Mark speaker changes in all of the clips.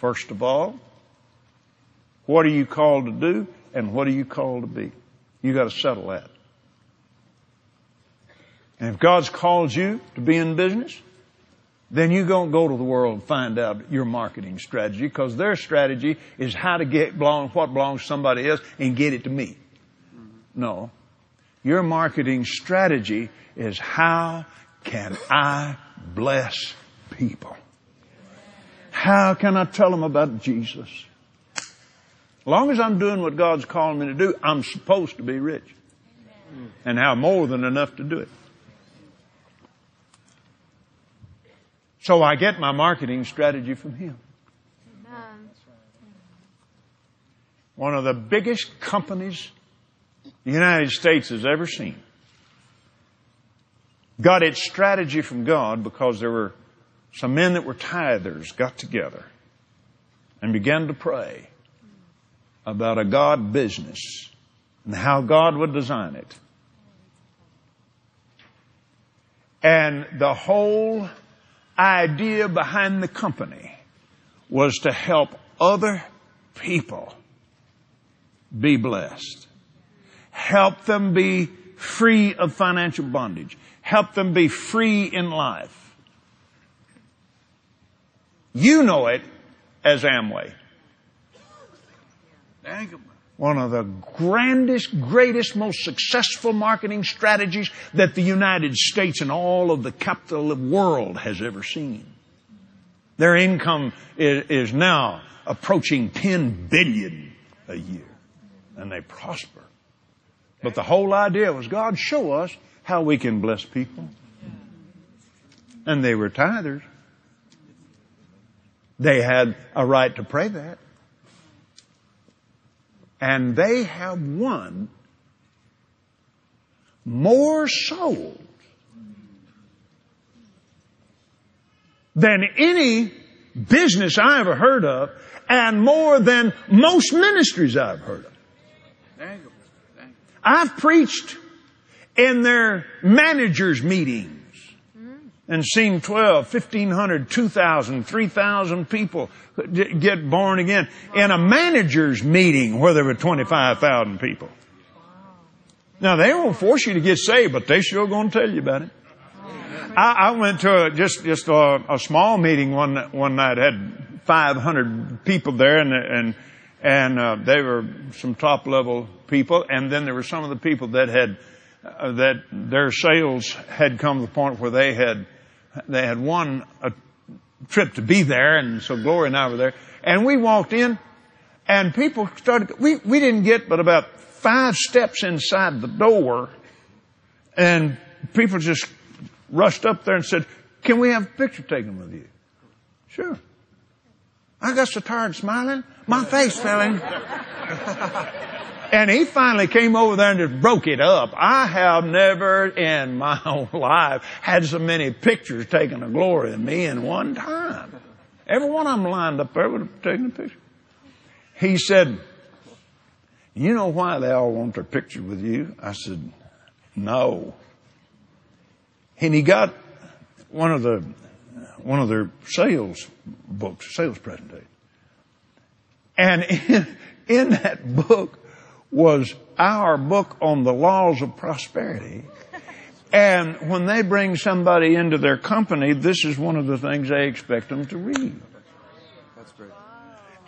Speaker 1: First of all, what are you called to do and what are you called to be? You got to settle that. And if God's called you to be in business, then you don't go to the world and find out your marketing strategy, because their strategy is how to get what belongs to somebody else and get it to me. No. Your marketing strategy is, how can I bless people? How can I tell them about Jesus? As long as I'm doing what God's calling me to do, I'm supposed to be rich and have more than enough to do it. So I get my marketing strategy from Him. One of the biggest companies the United States has ever seen got its strategy from God because there were some men that were tithers got together and began to pray about a God business and how God would design it. And the whole idea behind the company was to help other people be blessed. Help them be free of financial bondage. Help them be free in life. You know it as Amway. One of the grandest, greatest, most successful marketing strategies that the United States and all of the capital of the world has ever seen. Their income is now approaching $10 billion a year. And they prosper. But the whole idea was, God, show us how we can bless people. And they were tithers. They had a right to pray that. And they have won more souls than any business I ever heard of, and more than most ministries I've heard of. I've preached in their managers' meetings and seen 12, 1,500, 2,000, 3,000 people get born again in a manager's meeting where there were 25,000 people. Now, they won't force you to get saved, but they sure going to tell you about it. I went to just a small meeting one night. Had 500 people there, and they were some top level people, and then there were some of the people that that their sales had come to the point where they had won a trip to be there, and so Gloria and I were there, and we walked in, and people started. We didn't get but about 5 steps inside the door, and people just rushed up there and said, "Can we have a picture taken with you?" Sure. I got so tired smiling, my face fell in. And he finally came over there and just broke it up. I have never in my whole life had so many pictures taken of Gloria and me in one time. Every one of them lined up there would have taken a picture. He said, "You know why they all want their picture with you?" I said, "No." And he got one of their sales books, sales presentation. And in that book was our book on the laws of prosperity. And when they bring somebody into their company, this is one of the things they expect them to read. That's great.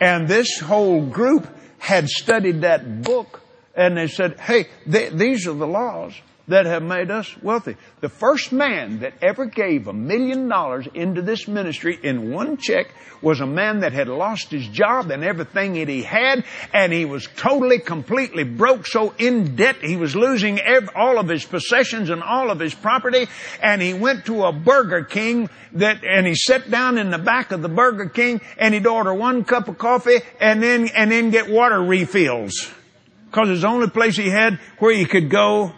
Speaker 1: And this whole group had studied that book, and they said, "Hey, these are the laws that have made us wealthy." The first man that ever gave $1 million into this ministry in one check was a man that had lost his job and everything that he had, and he was totally, completely broke, so in debt he was losing all of his possessions and all of his property. And he went to a Burger King and he sat down in the back of the Burger King, and he'd order 1 cup of coffee and then get water refills, because it's the only place he had where he could go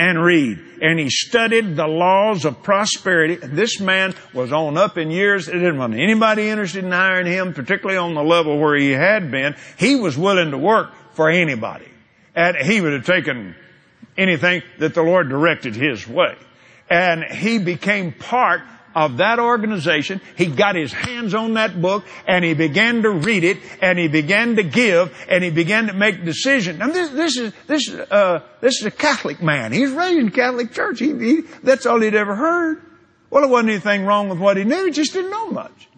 Speaker 1: and read. And he studied the laws of prosperity. This man was on up in years. There didn't want anybody interested in hiring him, particularly on the level where he had been. He was willing to work for anybody. And he would have taken anything that the Lord directed his way. And he became part of that organization. He got his hands on that book and he began to read it and he began to give and he began to make decisions. Now this is a Catholic man. He's raised in Catholic church. That's all he'd ever heard. Well, there wasn't anything wrong with what he knew. He just didn't know much.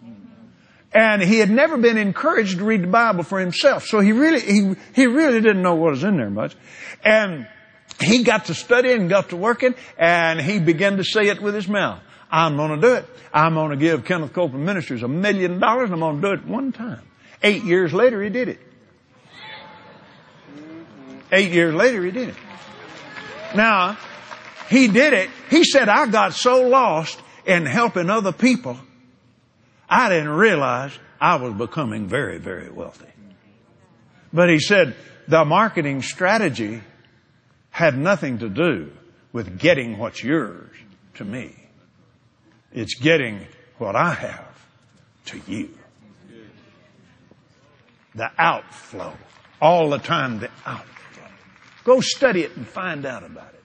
Speaker 1: And he had never been encouraged to read the Bible for himself. So he really didn't know what was in there much. And he got to studying and got to working and he began to say it with his mouth. I'm going to do it. I'm going to give Kenneth Copleand Ministries $1 million and I'm going to do it one time. 8 years later, he did it. 8 years later, he did it. Now, he did it. He said, I got so lost in helping other people, I didn't realize I was becoming very, very wealthy. But he said, the marketing strategy had nothing to do with getting what's yours to me. It's getting what I have to you. The outflow. All the time, the outflow. Go study it and find out about it.